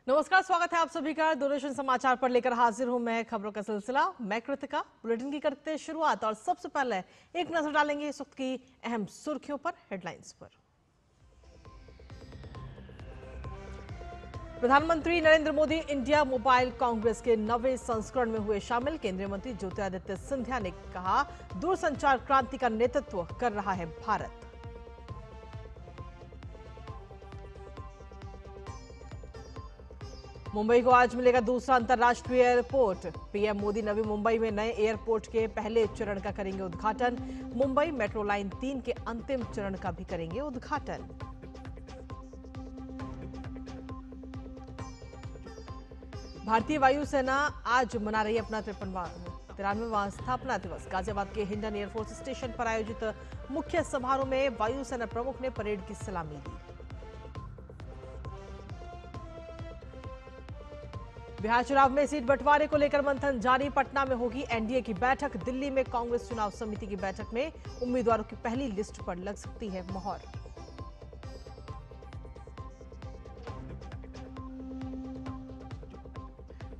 नमस्कार, स्वागत है आप सभी का दूरदर्शन समाचार पर लेकर हाजिर हूं मैं खबरों का सिलसिला। मैं कृतिका। बुलेटिन की करते हैं शुरुआत और सबसे पहले एक नजर डालेंगे इस वक्त की अहम सुर्खियों पर, हेडलाइंस पर। प्रधानमंत्री नरेंद्र मोदी इंडिया मोबाइल कांग्रेस के 9वें संस्करण में हुए शामिल। केंद्रीय मंत्री ज्योतिरादित्य सिंधिया ने कहा, दूरसंचार क्रांति का नेतृत्व कर रहा है भारत। मुंबई को आज मिलेगा दूसरा अंतर्राष्ट्रीय एयरपोर्ट। पीएम मोदी नवी मुंबई में नए एयरपोर्ट के पहले चरण का करेंगे उद्घाटन। मुंबई मेट्रो लाइन 3 के अंतिम चरण का भी करेंगे उद्घाटन। भारतीय वायुसेना आज मना रही है अपना 93वां स्थापना दिवस। गाजियाबाद के हिंडन एयरफोर्स स्टेशन पर आयोजित मुख्य समारोह में वायुसेना प्रमुख ने परेड की सलामी दी। बिहार चुनाव में सीट बंटवारे को लेकर मंथन जारी। पटना में होगी एनडीए की बैठक। दिल्ली में कांग्रेस चुनाव समिति की बैठक में उम्मीदवारों की पहली लिस्ट पर लग सकती है मोहर।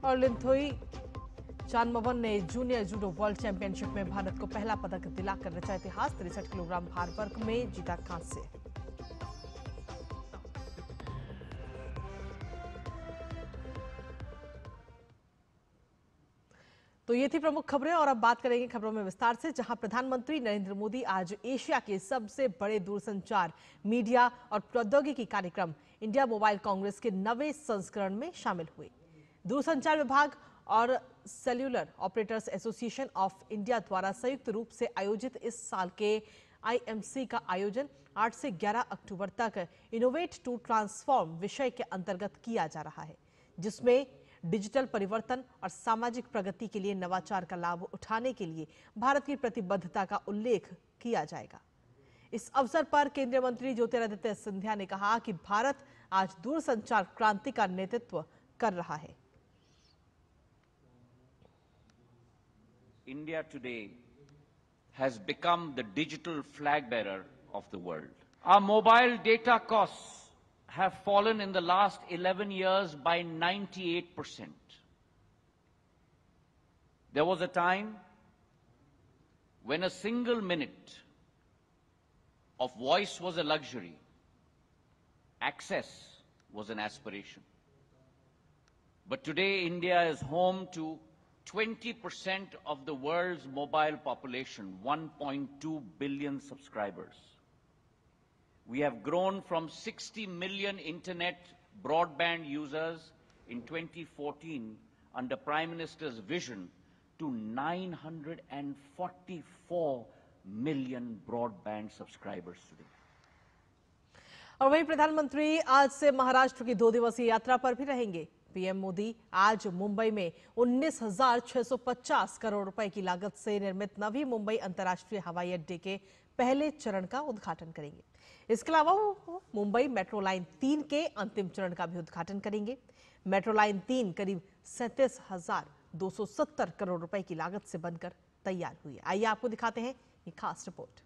और लिंथोई चानमवन ने जूनियर जूडो वर्ल्ड चैंपियनशिप में भारत को पहला पदक दिलाकर रचा इतिहास। 63 किलोग्राम भार वर्ग में जीता कांस्य। तो ये थी प्रमुख खबरें और अब बात करेंगे खबरों में विस्तार से, जहां प्रधानमंत्री नरेंद्र मोदी आज एशिया के सबसे बड़े दूरसंचार, मीडिया और प्रौद्योगिकी कार्यक्रम इंडिया मोबाइल कांग्रेस के 9वें संस्करण में शामिल हुए। दूरसंचार विभाग और cellular operators association of India द्वारा संयुक्त रूप से आयोजित इस साल के आईएमसी का आयोजन 8 से 11 अक्टूबर तक इनोवेट टू ट्रांसफॉर्म विषय के अंतर्गत किया जा रहा है, जिसमें डिजिटल परिवर्तन और सामाजिक प्रगति के लिए नवाचार का लाभ उठाने के लिए भारत की प्रतिबद्धता का उल्लेख किया जाएगा। इस अवसर पर केंद्रीय मंत्री ज्योतिरादित्य सिंधिया ने कहा कि भारत आज दूरसंचार क्रांति का नेतृत्व कर रहा है। India today has become the digital flag bearer of the world. Our mobile data costs have fallen in the last 11 years by 98%. There was a time when a single minute of voice was a luxury, access was an aspiration. But today India is home to 20% of the world's mobile population, 1.2 billion subscribers. We have grown from 60 million internet broadband users in 2014 under Prime Minister's vision to 944 million broadband subscribers today. और वहीं प्रधानमंत्री आज से महाराष्ट्र की 2 दिवसीय यात्रा पर भी रहेंगे। पीएम मोदी आज मुंबई में 19,650 करोड़ रुपए की लागत से निर्मित नवी मुंबई अंतर्राष्ट्रीय हवाई अड्डे के पहले चरण का उद्घाटन करेंगे। इसके अलावा वो मुंबई मेट्रो लाइन 3 के अंतिम चरण का भी उद्घाटन करेंगे। मेट्रो लाइन 3 करीब 37,270 करोड़ रुपए की लागत से बनकर तैयार हुई है। आइए आपको दिखाते हैं ये खास रिपोर्ट।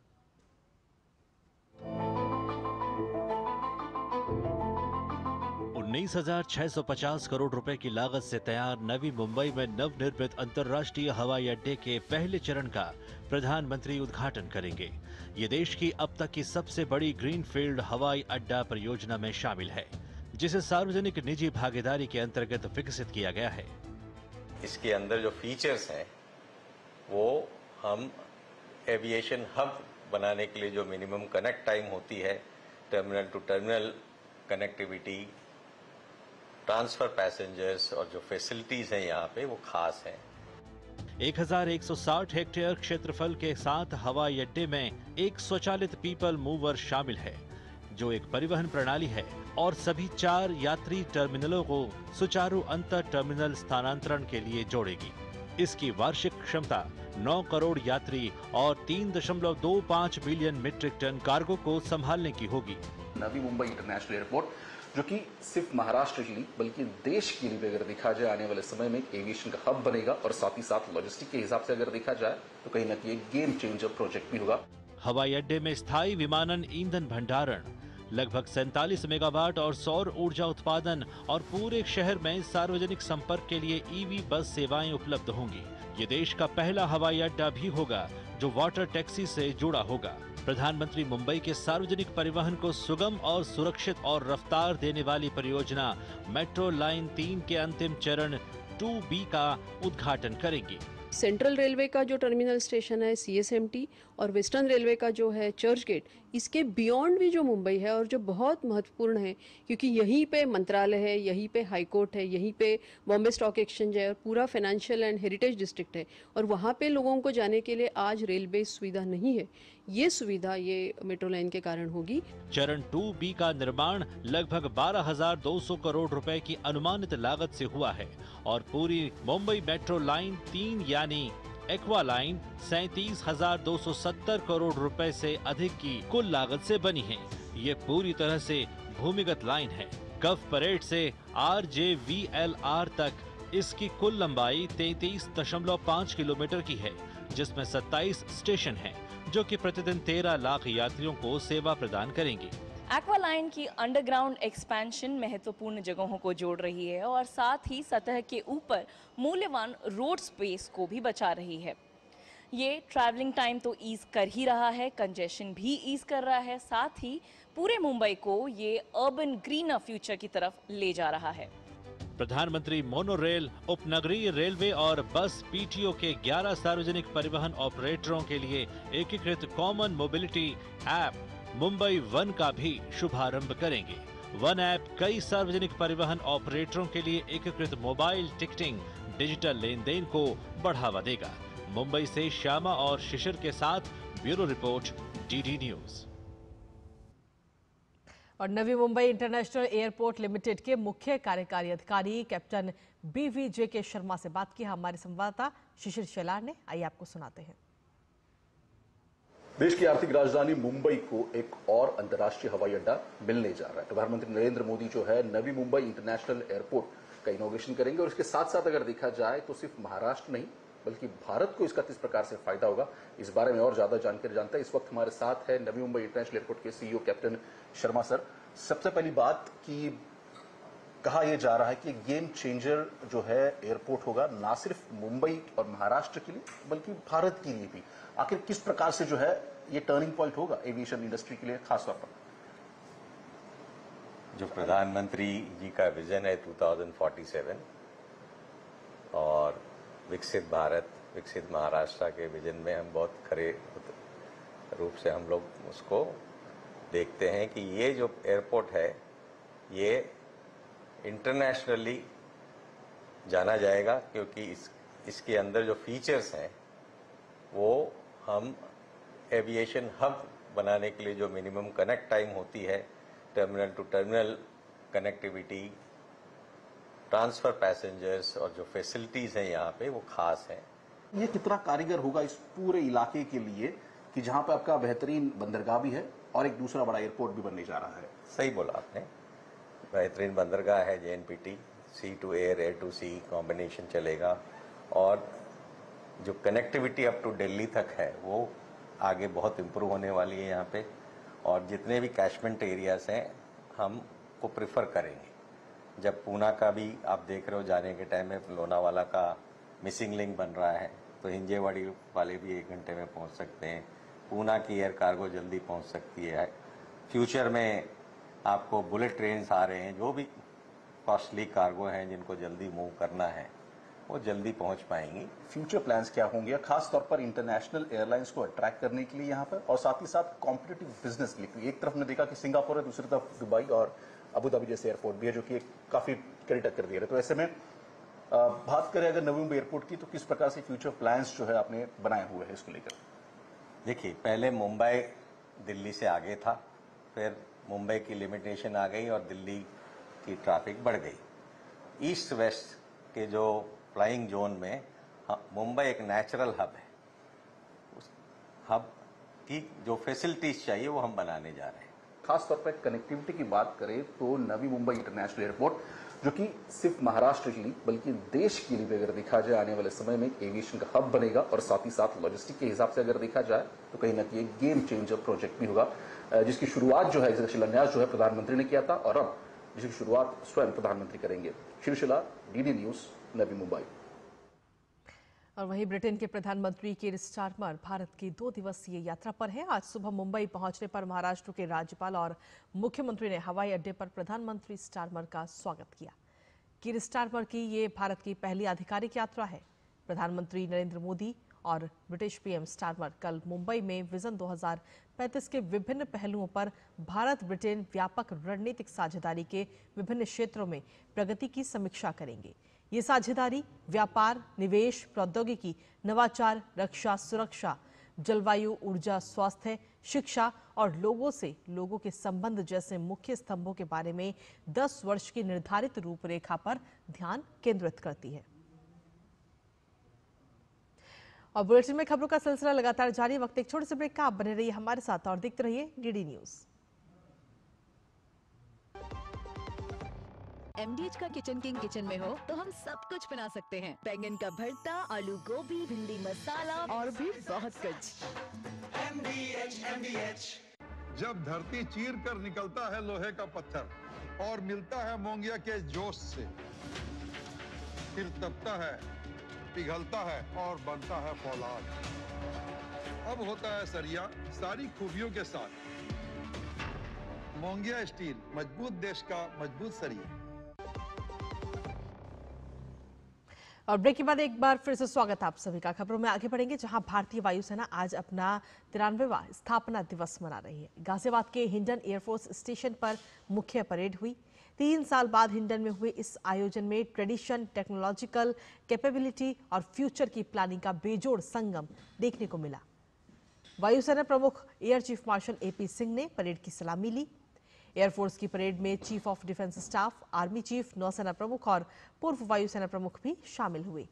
19,650 करोड़ रुपए की लागत से तैयार नवी मुंबई में नवनिर्मित अंतर्राष्ट्रीय हवाई अड्डे के पहले चरण का प्रधानमंत्री उद्घाटन करेंगे। ये देश की अब तक की सबसे बड़ी ग्रीनफील्ड हवाई अड्डा परियोजना में शामिल है, जिसे सार्वजनिक निजी भागीदारी के अंतर्गत विकसित किया गया है। इसके अंदर जो फीचर्स हैं वो हम एविएशन हब बनाने के लिए जो मिनिमम कनेक्ट टाइम होती है, terminal to terminal connectivity, transfer passengers और जो फैसिलिटीज हैं यहाँ पे वो खास हैं। 1160 हेक्टेयर क्षेत्रफल के साथ हवाई अड्डे में एक स्वचालित पीपल मूवर शामिल है, जो एक परिवहन प्रणाली है और सभी 4 यात्री टर्मिनलों को सुचारू अंतर टर्मिनल स्थानांतरण के लिए जोड़ेगी। इसकी वार्षिक क्षमता 9 करोड़ यात्री और 3.25 बिलियन मीट्रिक टन कार्गो को संभालने की होगी। नवी मुंबई इंटरनेशनल एयरपोर्ट, जो कि सिर्फ महाराष्ट्र के लिए बल्कि देश के लिए अगर देखा जाए आने वाले समय में एविएशन का हब बनेगा और साथ ही साथ लॉजिस्टिक के हिसाब से अगर देखा जाए तो कहीं ना कहीं गेम चेंजर प्रोजेक्ट भी होगा। हवाई अड्डे में स्थायी विमानन ईंधन भंडारण, लगभग 47 मेगावाट और सौर ऊर्जा उत्पादन और पूरे शहर में सार्वजनिक संपर्क के लिए ईवी बस सेवाएं उपलब्ध होंगी। ये देश का पहला हवाई अड्डा भी होगा जो वाटर टैक्सी से जुड़ा होगा। प्रधानमंत्री मुंबई के सार्वजनिक परिवहन को सुगम और सुरक्षित और रफ्तार देने वाली परियोजना मेट्रो लाइन 3 के अंतिम चरण 2B का उद्घाटन करेंगी। सेंट्रल रेलवे का जो टर्मिनल स्टेशन है CSMT और वेस्टर्न रेलवे का जो है चर्च गेट, इसके बियॉन्ड भी जो मुंबई है और जो बहुत महत्वपूर्ण है, क्योंकि यहीं पे मंत्रालय है, यहीं पे हाई कोर्ट है, यहीं पे बॉम्बे स्टॉक एक्सचेंज है और पूरा फाइनेंशियल एंड हेरिटेज डिस्ट्रिक्ट है, और वहाँ पे लोगों को जाने के लिए आज रेलवे सुविधा नहीं है। ये सुविधा ये मेट्रो लाइन के कारण होगी। चरण 2B का निर्माण लगभग 12,200 करोड़ रुपए की अनुमानित लागत से हुआ है और पूरी मुंबई मेट्रो लाइन 3 यानी एक्वा लाइन 37,270 करोड़ रुपए से अधिक की कुल लागत से बनी है। ये पूरी तरह से भूमिगत लाइन है। कफ परेड से RJVLR तक इसकी कुल लंबाई 33.5 किलोमीटर की है, जिसमें 27 स्टेशन हैं, जो कि प्रतिदिन 13 लाख यात्रियों को सेवा प्रदान करेंगी। एक्वा लाइन की अंडरग्राउंड एक्सपेंशन महत्वपूर्ण जगहों को जोड़ रही है और साथ ही सतह के ऊपर मूल्यवान रोड स्पेस को भी बचा रही है। ये ट्रैवलिंग टाइम तो ईज कर ही रहा है, कंजेशन भी ईज कर रहा है, साथ ही पूरे मुंबई को ये अर्बन ग्रीनर फ्यूचर की तरफ ले जा रहा है। प्रधानमंत्री मोनोरेल, उपनगरीय रेलवे और बस PTO के 11 सार्वजनिक परिवहन ऑपरेटरों के लिए एकीकृत common mobility app Mumbai one का भी शुभारंभ करेंगे। वन ऐप कई सार्वजनिक परिवहन ऑपरेटरों के लिए एकीकृत मोबाइल टिकटिंग, डिजिटल लेन देन को बढ़ावा देगा। मुंबई से श्यामा और शिशिर के साथ ब्यूरो रिपोर्ट, DD न्यूज। और Navi Mumbai international airport limited के मुख्य कार्यकारी अधिकारी कैप्टन BVJK शर्मा से बात की हमारे संवाददाता शिशिर शेलार ने। आइए आपको सुनाते हैं। देश की आर्थिक राजधानी मुंबई को एक और अंतर्राष्ट्रीय हवाई अड्डा मिलने जा रहा है। प्रधानमंत्री नरेंद्र मोदी जो है नवी मुंबई इंटरनेशनल एयरपोर्ट का इनॉग्रेशन करेंगे और इसके साथ साथ अगर देखा जाए तो सिर्फ महाराष्ट्र नहीं बल्कि भारत को इसका किस प्रकार से फायदा होगा, इस बारे में और ज्यादा जानकारी जानता है। इस वक्त हमारे साथ है नवी मुंबई इंटरनेशनल एयरपोर्ट के CEO कैप्टन शर्मा सर। सबसे पहली बात कि कहा यह जा रहा है कि गेम चेंजर जो है एयरपोर्ट होगा, ना सिर्फ मुंबई और महाराष्ट्र के लिए बल्कि भारत के लिए भी। आखिर किस प्रकार से जो है ये टर्निंग पॉइंट होगा एविएशन इंडस्ट्री के लिए खासतौर पर? जो प्रधानमंत्री जी का विजन है 2047 और विकसित भारत, विकसित महाराष्ट्र के विजन में हम बहुत खरे रूप से हम लोग उसको देखते हैं कि ये जो एयरपोर्ट है ये इंटरनेशनली जाना जाएगा, क्योंकि इसके अंदर जो फीचर्स हैं वो हम एविएशन हब बनाने के लिए जो मिनिमम कनेक्ट टाइम होती है, terminal to terminal connectivity, transfer passengers और जो फैसिलिटीज हैं यहाँ पे वो खास हैं। ये कितना कारीगर होगा इस पूरे इलाके के लिए कि जहां पे आपका बेहतरीन बंदरगाह भी है और एक दूसरा बड़ा एयरपोर्ट भी बनने जा रहा है? सही बोला आपने, बेहतरीन बंदरगाह है JNPT, sea to air, air to sea combination चलेगा और जो कनेक्टिविटी अप टू दिल्ली तक है वो आगे बहुत इम्प्रूव होने वाली है यहाँ पे। और जितने भी कैशमेंट एरियाज हैं हम को प्रिफर करेंगे। जब पूना का भी आप देख रहे हो जाने के टाइम में लोनावाला का मिसिंग लिंक बन रहा है, तो हिंजेवाड़ी वाले भी 1 घंटे में पहुँच सकते हैं। पूना की एयर कार्गो जल्दी पहुँच सकती है। फ्यूचर में आपको बुलेट ट्रेन आ रहे हैं, जो भी कॉस्टली कार्गो हैं जिनको जल्दी मूव करना है वो जल्दी पहुंच पाएंगी। फ्यूचर प्लान्स क्या होंगे खास तौर पर इंटरनेशनल एयरलाइंस को अट्रैक्ट करने के लिए यहाँ पर, और साथ ही साथ कॉम्पिटिटिव बिजनेस के लिए? एक तरफ ने देखा कि सिंगापुर है, दूसरी तरफ दुबई और अबू धाबी जैसे एयरपोर्ट भी है जो कि काफी कड़ी टक्कर दे रहे हैं। तो ऐसे में बात करें अगर नवी मुंबई एयरपोर्ट की, तो किस प्रकार से फ्यूचर प्लान्स जो है आपने बनाए हुए हैं इसको लेकर? देखिए, पहले मुंबई दिल्ली से आगे था, फिर मुंबई की लिमिटेशन आ गई और दिल्ली की ट्रैफिक बढ़ गई। ईस्ट वेस्ट के जो फ्लाइंग जोन में मुंबई एक नेचुरल हब है। उस हब की जो फैसिलिटीज चाहिए वो हम बनाने जा रहे हैं। खासतौर पर कनेक्टिविटी की बात करें तो नवी मुंबई इंटरनेशनल एयरपोर्ट जो कि सिर्फ महाराष्ट्र के लिए बल्कि देश के लिए भी अगर देखा जाए आने वाले समय में एक एविएशन का हब बनेगा और साथ ही साथ लॉजिस्टिक के हिसाब से अगर देखा जाए तो कहीं ना कहीं एक गेम चेंजर प्रोजेक्ट भी होगा, जिसकी शुरुआत जो है, जिसका शिलान्यास जो है प्रधानमंत्री ने किया था और अब जिसकी शुरुआत स्वयं प्रधानमंत्री करेंगे। शिवशिला, डीडी न्यूज, नवी मुंबई। और वहीं ब्रिटेन के प्रधानमंत्री कीर स्टारमर भारत की 2 दिवसीय यात्रा पर हैं। आज सुबह मुंबई पहुंचने पर महाराष्ट्र के राज्यपाल और मुख्यमंत्री ने हवाई अड्डे पर प्रधानमंत्री स्टारमर का स्वागत किया। कीर स्टारमर की ये भारत की पहली आधिकारिक यात्रा है। प्रधानमंत्री नरेंद्र मोदी और ब्रिटिश पीएम स्टारमर कल मुंबई में विजन 2035 के विभिन्न पहलुओं पर भारत ब्रिटेन व्यापक रणनीतिक साझेदारी के विभिन्न क्षेत्रों में प्रगति की समीक्षा करेंगे। ये साझेदारी व्यापार, निवेश, प्रौद्योगिकी, नवाचार, रक्षा, सुरक्षा, जलवायु, ऊर्जा, स्वास्थ्य, शिक्षा और लोगों के संबंध जैसे मुख्य स्तंभों के बारे में 10 वर्ष की निर्धारित रूपरेखा पर ध्यान केंद्रित करती है। और बुलेटिन में खबरों का सिलसिला लगातार जारी। वक्त एक छोटे से ब्रेक का, आप बने रहिए हमारे साथ और देखते रहिए डीडी न्यूज। MDH का किचन किंग किचन में हो तो हम सब कुछ बना सकते हैं। बैंगन का भरता, आलू गोभी, भिंडी मसाला और भी बहुत कुछ। MDH। जब धरती चीर कर निकलता है लोहे का पत्थर और मिलता है मोंगिया के जोश से, फिर तपता है, पिघलता है और बनता है फौलाद। अब होता है सरिया सारी खूबियों के साथ। मोंगिया स्टील, मजबूत देश का मजबूत सरिया। और ब्रेक के बाद एक बार फिर से स्वागत आप सभी का। खबरों में आगे बढ़ेंगे, जहां भारतीय वायुसेना आज अपना 93वां स्थापना दिवस मना रही है। गाजियाबाद के हिंडन एयरफोर्स स्टेशन पर मुख्य परेड हुई। 3 साल बाद हिंडन में हुए इस आयोजन में ट्रेडिशन, टेक्नोलॉजिकल कैपेबिलिटी और फ्यूचर की प्लानिंग का बेजोड़ संगम देखने को मिला। वायुसेना प्रमुख air chief marshal AP Singh ने परेड की सलामी ली। एयरफोर्स की परेड में chief of defence staff, army chief, नौसेना प्रमुख और पूर्व वायुसेना प्रमुख भी शामिल हुए।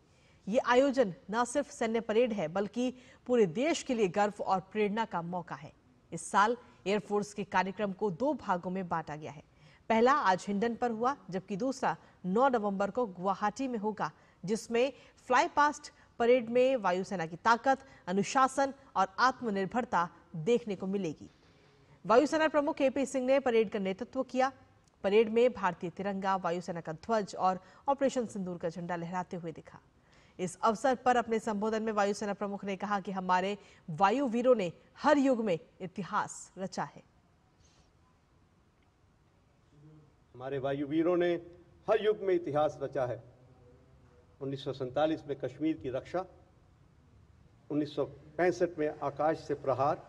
ये आयोजन न सिर्फ सैन्य परेड है बल्कि पूरे देश के लिए गर्व और प्रेरणा का मौका है। इस साल एयरफोर्स के कार्यक्रम को 2 भागों में बांटा गया है। पहला आज हिंडन पर हुआ, जबकि दूसरा 9 नवंबर को गुवाहाटी में होगा, जिसमें फ्लाई पास्ट परेड में वायुसेना की ताकत, अनुशासन और आत्मनिर्भरता देखने को मिलेगी। वायुसेना प्रमुख AP सिंह ने परेड का नेतृत्व किया। परेड में भारतीय तिरंगा, वायुसेना का ध्वज और ऑपरेशन सिंदूर का झंडा लहराते हुए दिखा। इस अवसर पर अपने संबोधन में वायुसेना प्रमुख ने कहा कि हमारे वायु वीरों ने हर युग में इतिहास रचा है। हमारे वायु वीरों ने हर युग में इतिहास रचा है। 1947 में कश्मीर की रक्षा, 1965 में आकाश से प्रहार,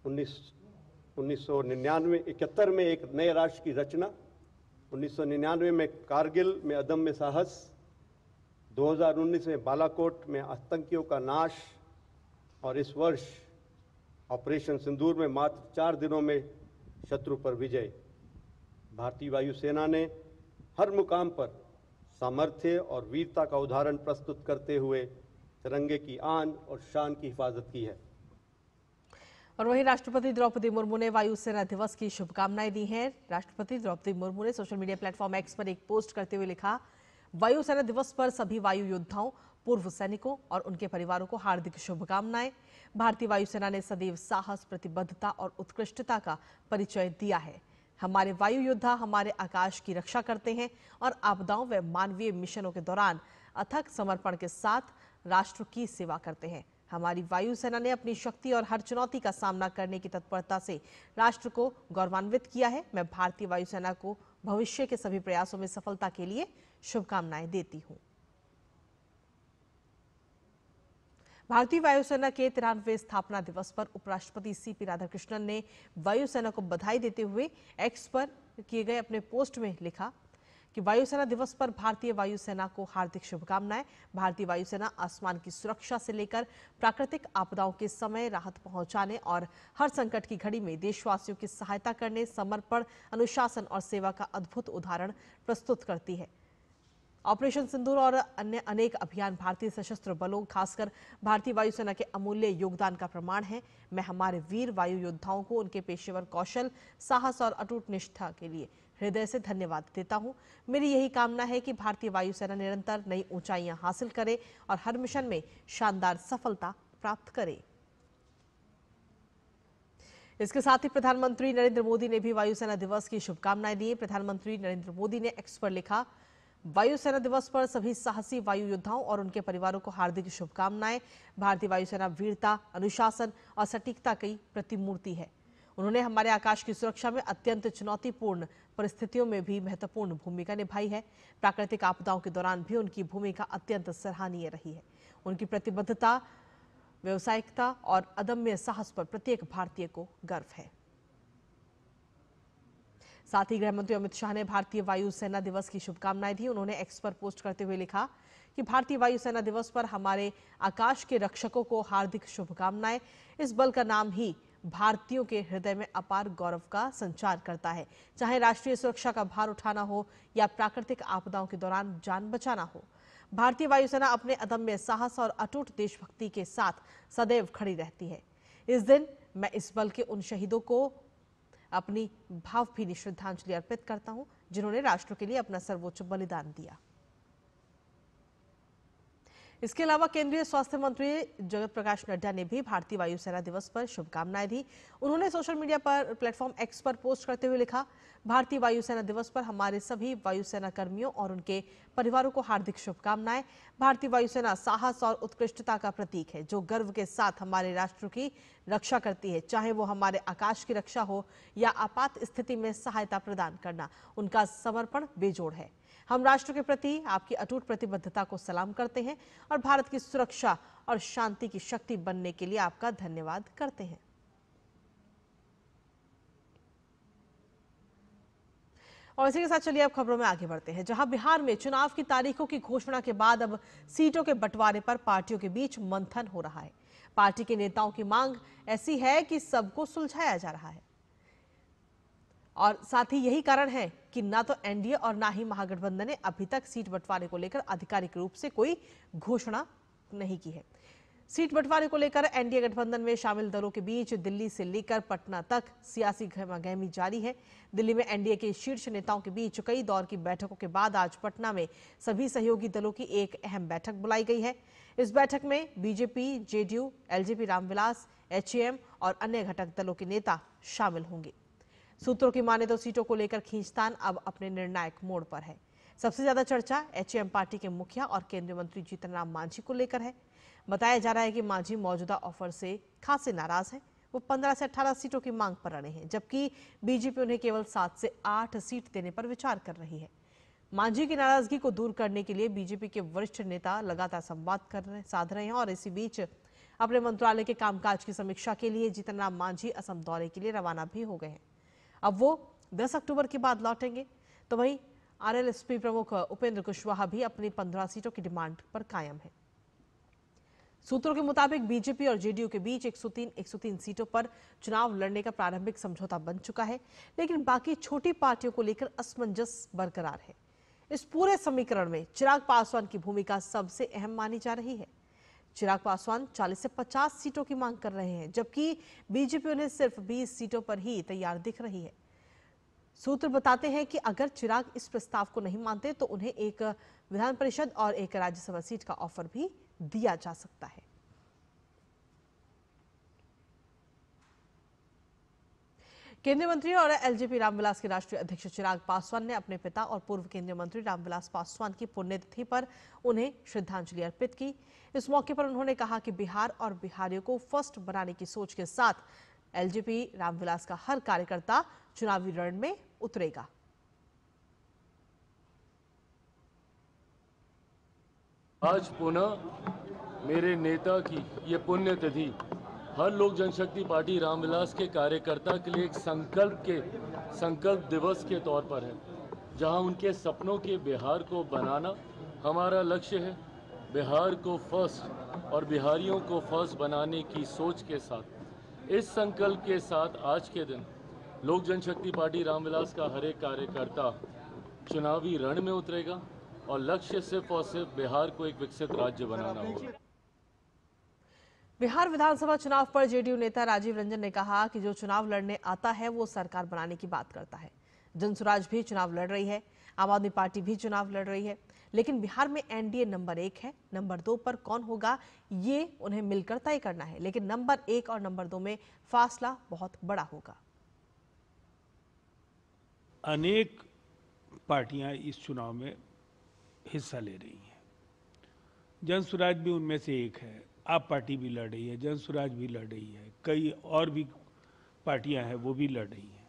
1971 में एक नए राष्ट्र की रचना, 1999 में कारगिल में अदम्य साहस, 2019 में बालाकोट में आतंकियों का नाश और इस वर्ष ऑपरेशन सिंदूर में मात्र 4 दिनों में शत्रु पर विजय। भारतीय वायुसेना ने हर मुकाम पर सामर्थ्य और वीरता का उदाहरण प्रस्तुत करते हुए तिरंगे की आन और शान की हिफाजत की है। और वहीं राष्ट्रपति द्रौपदी मुर्मू ने वायुसेना दिवस की शुभकामनाएं दी हैं। राष्ट्रपति द्रौपदी मुर्मू ने सोशल मीडिया प्लेटफॉर्म X पर एक पोस्ट करते हुए लिखा, वायुसेना दिवस पर सभी वायु योद्धाओं, पूर्व सैनिकों और उनके परिवारों को हार्दिक शुभकामनाएं। भारतीय वायुसेना ने सदैव साहस, प्रतिबद्धता और उत्कृष्टता का परिचय दिया है। हमारे वायु योद्धा हमारे आकाश की रक्षा करते हैं और आपदाओं व मानवीय मिशनों के दौरान अथक समर्पण के साथ राष्ट्र की सेवा करते हैं। हमारी वायुसेना ने अपनी शक्ति और हर चुनौती का सामना करने की तत्परता से राष्ट्र को गौरवान्वित किया है। मैं भारतीय वायुसेना को भविष्य के सभी प्रयासों में सफलता के लिए शुभकामनाएं देती हूं। भारतीय वायुसेना के 93वें स्थापना दिवस पर उपराष्ट्रपति CP राधाकृष्णन ने वायुसेना को बधाई देते हुए X पर किए गए अपने पोस्ट में लिखा कि वायुसेना दिवस पर भारतीय वायुसेना को हार्दिक शुभकामनाएं। भारतीय वायुसेना आसमान की सुरक्षा से लेकर प्राकृतिक आपदाओं के समय राहत पहुंचाने और हर संकट की घड़ी में देशवासियों की सहायता करने, समर्पण, अनुशासन और सेवा का अद्भुत उदाहरण प्रस्तुत करती है। ऑपरेशन सिंदूर और अन्य अनेक अभियान भारतीय सशस्त्र बलों, खासकर भारतीय वायुसेना के अमूल्य योगदान का प्रमाण है। मैं हमारे वीर वायु योद्धाओं को उनके पेशेवर कौशल, साहस और अटूट निष्ठा के लिए हृदय से धन्यवाद देता हूं। मेरी यही कामना है कि भारतीय वायुसेना निरंतर नई ऊंचाइयां हासिल करे और हर मिशन में शानदार सफलता प्राप्त करे। इसके साथ ही प्रधानमंत्री नरेंद्र मोदी ने भी वायुसेना दिवस की शुभकामनाएं दी। प्रधानमंत्री नरेंद्र मोदी ने एक्स पर लिखा, वायुसेना दिवस पर सभी साहसी वायु योद्धाओं और उनके परिवारों को हार्दिक शुभकामनाएं। भारतीय वायुसेना वीरता, अनुशासन और सटीकता की प्रतिमूर्ति है। उन्होंने हमारे आकाश की सुरक्षा में अत्यंत चुनौतीपूर्ण परिस्थितियों में भी महत्वपूर्ण भूमिका निभाई है। प्राकृतिक आपदाओं के दौरान भी उनकी भूमिका अत्यंत सराहनीय रही है। उनकी प्रतिबद्धता, व्यावसायिकता और अदम्य साहस पर प्रत्येक भारतीय को गर्व है। साथ ही गृह मंत्री अमित शाह ने भारतीय वायुसेना दिवस की शुभकामनाएं दी। उन्होंने एक्स पर पोस्ट करते हुए लिखा कि भारतीय वायुसेना दिवस पर हमारे आकाश के रक्षकों को हार्दिक शुभकामनाएं। इस बल का नाम ही भारतीयों के हृदय में अपार गौरव का संचार करता है, चाहे राष्ट्रीय सुरक्षा का भार उठाना हो या प्राकृतिक आपदाओं के दौरान जान बचाना हो। भारतीय वायुसेना अपने अदम्य साहस और अटूट देशभक्ति के साथ सदैव खड़ी रहती है। इस दिन मैं इस बल के उन शहीदों को अपनी भावभीनी श्रद्धांजलि अर्पित करता हूं, जिन्होंने राष्ट्र के लिए अपना सर्वोच्च बलिदान दिया। इसके अलावा केंद्रीय स्वास्थ्य मंत्री जगत प्रकाश नड्डा ने भी भारतीय वायुसेना दिवस पर शुभकामनाएं दी। उन्होंने सोशल मीडिया पर प्लेटफॉर्म एक्स पर पोस्ट करते हुए लिखा, भारतीय वायुसेना दिवस पर हमारे सभी वायुसेना कर्मियों और उनके परिवारों को हार्दिक शुभकामनाएं। भारतीय वायुसेना साहस और उत्कृष्टता का प्रतीक है, जो गर्व के साथ हमारे राष्ट्र की रक्षा करती है, चाहे वो हमारे आकाश की रक्षा हो या आपात स्थिति में सहायता प्रदान करना। उनका समर्पण बेजोड़ है। हम राष्ट्र के प्रति आपकी अटूट प्रतिबद्धता को सलाम करते हैं और भारत की सुरक्षा और शांति की शक्ति बनने के लिए आपका धन्यवाद करते हैं। और इसी के साथ चलिए अब खबरों में आगे बढ़ते हैं, जहां बिहार में चुनाव की तारीखों की घोषणा के बाद अब सीटों के बंटवारे पर पार्टियों के बीच मंथन हो रहा है। पार्टी के नेताओं की मांग ऐसी है कि सबको सुलझाया जा रहा है और साथ ही यही कारण है कि ना तो एनडीए और ना ही महागठबंधन ने अभी तक सीट बंटवारे को लेकर आधिकारिक रूप से कोई घोषणा नहीं की है। सीट बंटवारे को लेकर एनडीए गठबंधन में शामिल दलों के बीच दिल्ली से लेकर पटना तक सियासी गहमागहमी जारी है। दिल्ली में एनडीए के शीर्ष नेताओं के बीच कई दौर की बैठकों के बाद आज पटना में सभी सहयोगी दलों की एक अहम बैठक बुलाई गई है। इस बैठक में BJP, JDU, LJP Ramvilas, HAM और अन्य घटक दलों के नेता शामिल होंगे। सूत्रों की माने तो सीटों को लेकर खींचतान अब अपने निर्णायक मोड़ पर है। सबसे ज्यादा चर्चा एचएएम पार्टी के मुखिया और केंद्रीय मंत्री जीतन राम मांझी को लेकर है। बताया जा रहा है कि मांझी मौजूदा ऑफर से खासे नाराज हैं। वो 15 से 18 सीटों की मांग पर अड़े हैं, जबकि बीजेपी उन्हें केवल 7 से 8 सीट देने पर विचार कर रही है। मांझी की नाराजगी को दूर करने के लिए बीजेपी के वरिष्ठ नेता लगातार संवाद साध रहे हैं और इसी बीच अपने मंत्रालय के कामकाज की समीक्षा के लिए जीतन राम मांझी असम दौरे के लिए रवाना भी हो गए हैं। अब वो 10 अक्टूबर के बाद लौटेंगे। तो वहीं आरएलएसपी प्रमुख उपेंद्र कुशवाहा भी अपनी 15 सीटों की डिमांड पर कायम है। सूत्रों के मुताबिक बीजेपी और जेडीयू के बीच 103 सीटों पर चुनाव लड़ने का प्रारंभिक समझौता बन चुका है, लेकिन बाकी छोटी पार्टियों को लेकर असमंजस बरकरार है। इस पूरे समीकरण में चिराग पासवान की भूमिका सबसे अहम मानी जा रही है। चिराग पासवान 40 से 50 सीटों की मांग कर रहे हैं, जबकि बीजेपी उन्हें सिर्फ 20 सीटों पर ही तैयार दिख रही है। सूत्र बताते हैं कि अगर चिराग इस प्रस्ताव को नहीं मानते तो उन्हें एक विधान परिषद और एक राज्यसभा सीट का ऑफर भी दिया जा सकता है। केंद्रीय मंत्री और एलजेपी रामविलास के राष्ट्रीय अध्यक्ष चिराग पासवान ने अपने पिता और पूर्व केंद्रीय मंत्री रामविलास पासवान की पुण्यतिथि पर उन्हें श्रद्धांजलि अर्पित की। इस मौके पर उन्होंने कहा कि बिहार और बिहारियों को फर्स्ट बनाने की सोच के साथ एलजेपी रामविलास का हर कार्यकर्ता चुनावी रण में उतरेगा। आज पुनः मेरे नेता की ये पुण्यतिथि हर लोक जनशक्ति पार्टी रामविलास के कार्यकर्ता के लिए एक संकल्प दिवस के तौर पर है, जहां उनके सपनों के बिहार को बनाना हमारा लक्ष्य है। बिहार को फर्स्ट और बिहारियों को फर्स्ट बनाने की सोच के साथ, इस संकल्प के साथ आज के दिन लोक जनशक्ति पार्टी रामविलास का हर एक कार्यकर्ता चुनावी रण में उतरेगा और लक्ष्य सिर्फ और सिर्फ बिहार को एक विकसित राज्य बनाना होगा। बिहार विधानसभा चुनाव पर जेडीयू नेता राजीव रंजन ने कहा कि जो चुनाव लड़ने आता है वो सरकार बनाने की बात करता है। जनसुराज भी चुनाव लड़ रही है, आम आदमी पार्टी भी चुनाव लड़ रही है, लेकिन बिहार में एनडीए नंबर 1 है। नंबर 2 पर कौन होगा ये उन्हें मिलकर तय करना है, लेकिन नंबर 1 और नंबर 2 में फासला बहुत बड़ा होगा। अनेक पार्टियां इस चुनाव में हिस्सा ले रही हैं। जनसुराज भी उनमें से एक है, आप पार्टी भी लड़ रही है, जनसुराज भी लड़ रही है, कई और भी पार्टियां हैं वो भी लड़ रही हैं।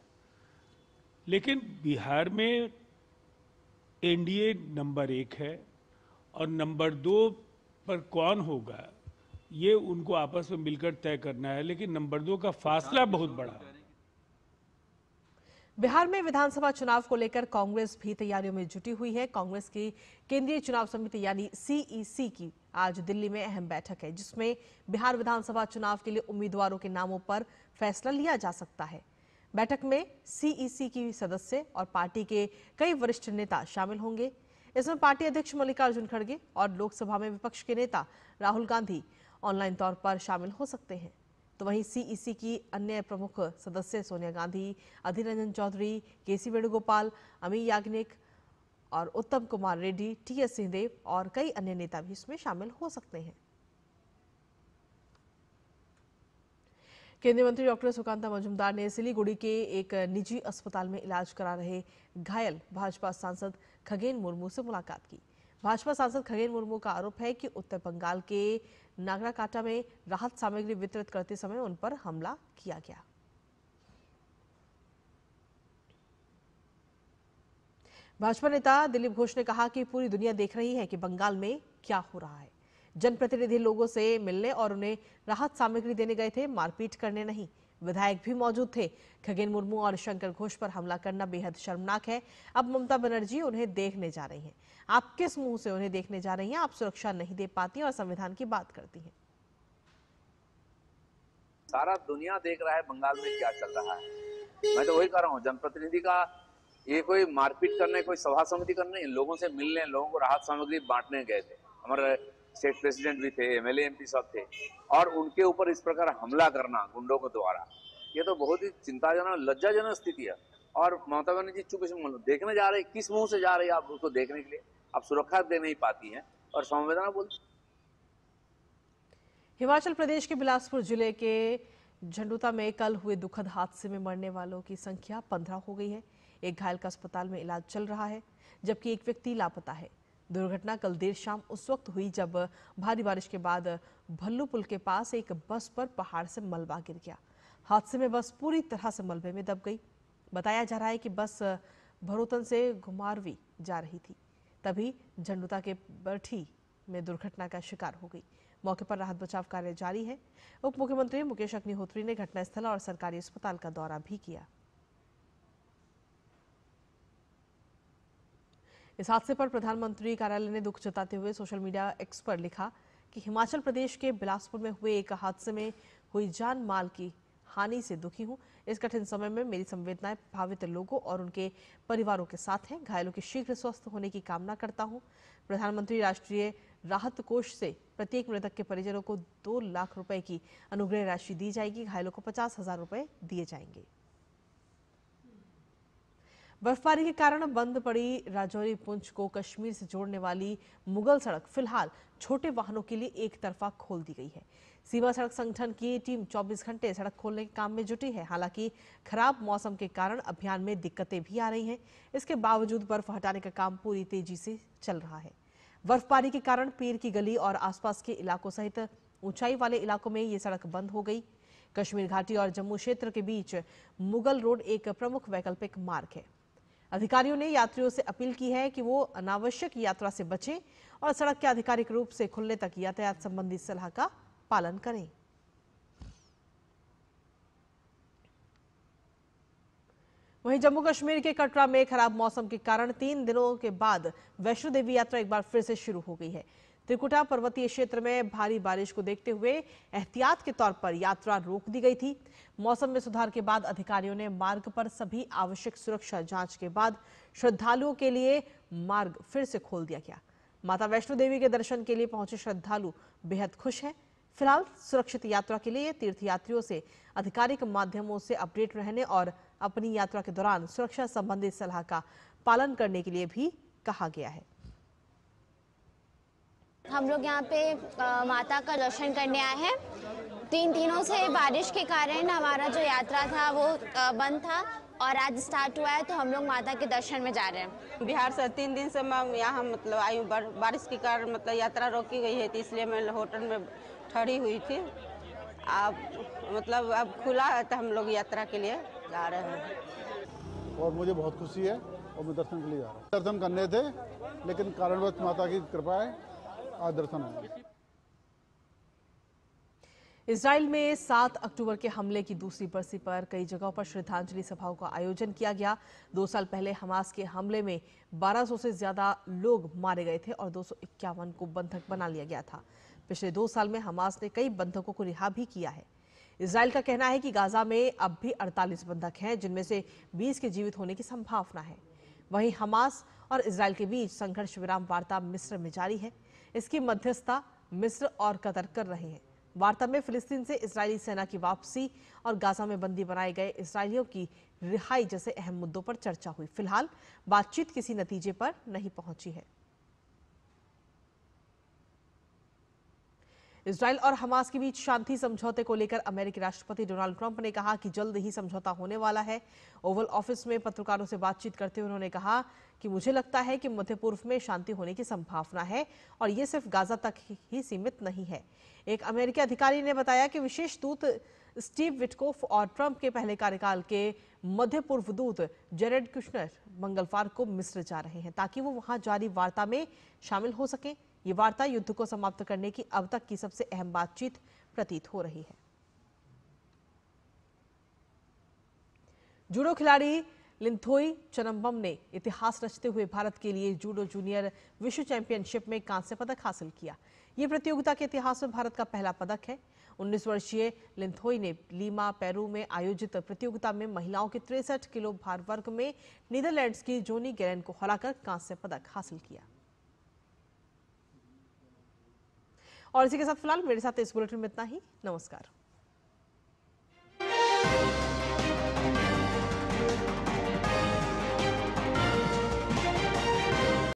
लेकिन बिहार में एनडीए नंबर 1 है और नंबर 2 पर कौन होगा ये उनको आपस में मिलकर तय करना है, लेकिन नंबर 2 का फासला बहुत बड़ा है। बिहार में विधानसभा चुनाव को लेकर कांग्रेस भी तैयारियों में जुटी हुई है। कांग्रेस की केंद्रीय चुनाव समिति यानी सीईसी की आज दिल्ली में अहम बैठक है, जिसमें बिहार विधानसभा चुनाव के लिए उम्मीदवारों के नामों पर फैसला लिया जा सकता है। बैठक में सीईसी की सदस्य और पार्टी के कई वरिष्ठ नेता शामिल होंगे। इसमें पार्टी अध्यक्ष मल्लिकार्जुन खड़गे और लोकसभा में विपक्ष के नेता राहुल गांधी ऑनलाइन तौर पर शामिल हो सकते हैं। तो वहीं सीईसी की अन्य प्रमुख सदस्य सोनिया गांधी, अधीर रंजन चौधरी, केसी वेणुगोपाल, अमी याग्निक और उत्तम कुमार रेड्डी, टीएस सिंहदेव और कई अन्य नेता भी इसमें शामिल हो सकते हैं। केंद्रीय मंत्री डॉक्टर सुकांता मजूमदार ने सिलीगुड़ी के एक निजी अस्पताल में इलाज करा रहे घायल भाजपा सांसद खगेन मुर्मू से मुलाकात की। भाजपा सांसद खगेन मुर्मू का आरोप है कि उत्तर बंगाल के नागराकाटा में राहत सामग्री वितरित करते समय उन पर हमला किया गया। भाजपा नेता दिलीप घोष ने कहा कि पूरी दुनिया देख रही है कि बंगाल में क्या हो रहा है। जनप्रतिनिधि लोगों से मिलने और उन्हें राहत सामग्री देने गए थे, मारपीट करने नहीं। विधायक भी मौजूद थे। खगेन मुर्मू और शंकर घोष पर हमला करना बेहद शर्मनाक है। अब ममता बनर्जी उन्हें देखने जा रही हैं। आप किस मुंह से उन्हें देखने जा रही हैं? आप सुरक्षा नहीं दे पाती और संविधान की बात करती हैं। सारा दुनिया देख रहा है बंगाल में क्या चल रहा है। मैं तो वही कर रहा हूँ, जनप्रतिनिधि का ये कोई मारपीट करने, कोई सभा समिति करने, लोगों से मिलने, लोगों को राहत सामग्री बांटने गए थे। हमारे स्टेट प्रेसिडेंट भी थे, एमएलए एमपी सब थे, और उनके ऊपर इस प्रकार हमला करना गुंडों के द्वारा, ये तो बहुत ही चिंताजनक, लज्जाजनक स्थिति है। और ममता बनर्जी चुप देखने जा रही, किस मुंह से जा रही है आप उसको देखने के लिए? आप सुरक्षा दे नहीं पाती हैं और संवेदना बोलती। हिमाचल प्रदेश के बिलासपुर जिले के झंडुता में कल हुए दुखद हादसे में मरने वालों की संख्या 15 हो गई है। एक घायल का अस्पताल में इलाज चल रहा है, जबकि एक व्यक्ति लापता है। दुर्घटना कल देर शाम उस वक्त हुई जब भारी बारिश के बाद भल्लू पुल के पास एक बस पर पहाड़ से मलबा गिर गया। हादसे में बस पूरी तरह से मलबे में दब गई। बताया जा रहा है कि बस भरोतन से घुमारवी जा रही थी, तभी झंडुता के बरठी में दुर्घटना का शिकार हो गई। मौके पर राहत बचाव कार्य जारी है। उप मुख्यमंत्री मुकेश अग्निहोत्री ने घटनास्थल और सरकारी अस्पताल का दौरा भी किया। इस हादसे पर प्रधानमंत्री कार्यालय ने दुख जताते हुए सोशल मीडिया एक्स पर लिखा कि हिमाचल प्रदेश के बिलासपुर में हुए एक हादसे में हुई जान माल की हानि से दुखी हूं। इस कठिन समय में मेरी संवेदनाएं प्रभावित लोगों और उनके परिवारों के साथ हैं। घायलों के शीघ्र स्वस्थ होने की कामना करता हूं। प्रधानमंत्री राष्ट्रीय राहत कोष से प्रत्येक मृतक के परिजनों को 2 लाख रुपए की अनुग्रह राशि दी जाएगी। घायलों को 50,000 रुपए दिए जाएंगे। बर्फबारी के कारण बंद पड़ी राजौरी पुंछ को कश्मीर से जोड़ने वाली मुगल सड़क फिलहाल छोटे वाहनों के लिए एक तरफा खोल दी गई है। सीमा सड़क संगठन की टीम 24 घंटे सड़क खोलने के काम में जुटी है। हालांकि खराब मौसम के कारण अभियान में दिक्कतें भी आ रही हैं। इसके बावजूद बर्फ हटाने का काम पूरी तेजी से चल रहा है। बर्फबारी के कारण पीर की गली और आसपास के इलाकों सहित ऊंचाई वाले इलाकों में ये सड़क बंद हो गई। कश्मीर घाटी और जम्मू क्षेत्र के बीच मुगल रोड एक प्रमुख वैकल्पिक मार्ग है। अधिकारियों ने यात्रियों से अपील की है कि वो अनावश्यक यात्रा से बचें और सड़क के आधिकारिक रूप से खुलने तक यातायात संबंधी सलाह का पालन करें। वहीं जम्मू कश्मीर के कटरा में खराब मौसम के कारण 3 दिनों के बाद वैष्णो देवी यात्रा एक बार फिर से शुरू हो गई है। त्रिकुटा पर्वतीय क्षेत्र में भारी बारिश को देखते हुए एहतियात के तौर पर यात्रा रोक दी गई थी। मौसम में सुधार के बाद अधिकारियों ने मार्ग पर सभी आवश्यक सुरक्षा जांच के बाद श्रद्धालुओं के लिए मार्ग फिर से खोल दिया गया। माता वैष्णो देवी के दर्शन के लिए पहुंचे श्रद्धालु बेहद खुश हैं। फिलहाल सुरक्षित यात्रा के लिए तीर्थयात्रियों से आधिकारिक माध्यमों से अपडेट रहने और अपनी यात्रा के दौरान सुरक्षा संबंधी सलाह का पालन करने के लिए भी कहा गया है। हम लोग यहाँ पे माता का दर्शन करने आए हैं। 3 दिनों से बारिश के कारण हमारा जो यात्रा था वो बंद था और आज स्टार्ट हुआ है, तो हम लोग माता के दर्शन में जा रहे हैं। बिहार से 3 दिन से मैं यहाँ मतलब आई हूँ। बारिश के कारण मतलब यात्रा रोकी गई है, तो इसलिए मैं होटल में ठहरी हुई थी। अब मतलब अब खुला है तो हम लोग यात्रा के लिए जा रहे हैं। और मुझे बहुत खुशी है और मैं दर्शन के लिए जा रहा हूँ। दर्शन करने थे लेकिन कारणवश माता की कृपा है आज दर्शन है। इजराइल में 7 अक्टूबर के हमले की दूसरी बरसी पर कई जगहों पर श्रद्धांजलि सभाओं का आयोजन किया गया। 2 साल पहले हमास के हमले में 1200 से ज्यादा लोग मारे गए थे और 251 को बंधक बना लिया गया था। पिछले 2 साल में हमास ने कई बंधकों को रिहा भी किया है। इजराइल का कहना है कि गाजा में अब भी 48 बंधक हैं, जिनमें से 20 के जीवित होने की संभावना है। वहीं हमास और इजराइल के बीच संघर्ष विराम वार्ता मिस्र में जारी है। इसकी मध्यस्थता मिस्र और कतर कर रहे हैं। वार्ता में फिलिस्तीन से इजरायली सेना की वापसी और गाजा में बंदी बनाए गए इजरायलियों की रिहाई जैसे अहम मुद्दों पर चर्चा हुई। फिलहाल बातचीत किसी नतीजे पर नहीं पहुंची है। इजराइल और हमास के बीच शांति समझौते को लेकर अमेरिकी राष्ट्रपति डोनाल्ड ट्रंप ने कहा कि जल्द ही समझौता होने वाला है। ओवल ऑफिस में पत्रकारों से बातचीत करते हुए उन्होंने कहा कि मुझे लगता है कि मध्य पूर्व में शांति होने की संभावना है और ये सिर्फ गाजा तक ही सीमित नहीं है। एक अमेरिकी अधिकारी ने बताया कि विशेष दूत स्टीव विटकोफ और ट्रंप के पहले कार्यकाल के मध्य पूर्व दूत जेरेड कुशनर मंगलवार को मिस्र जा रहे हैं ताकि वो वहां जारी वार्ता में शामिल हो सकें। ये वार्ता युद्ध को समाप्त करने की अब तक की सबसे अहम बातचीत प्रतीत हो रही है। जूडो खिलाड़ी लिंथोई चनम्बम ने इतिहास रचते हुए भारत के लिए जूडो जूनियर विश्व चैंपियनशिप में कांस्य पदक हासिल किया। ये प्रतियोगिता के इतिहास में भारत का पहला पदक है। 19 वर्षीय लिंथोई ने लीमा पेरू में आयोजित प्रतियोगिता में महिलाओं के 63 किलो भार वर्ग में नीदरलैंड्स की जोनी गेरेन को हराकर कांस्य पदक हासिल किया। और इसी के साथ फिलहाल मेरे साथ इस बुलेटिन में इतना ही। नमस्कार।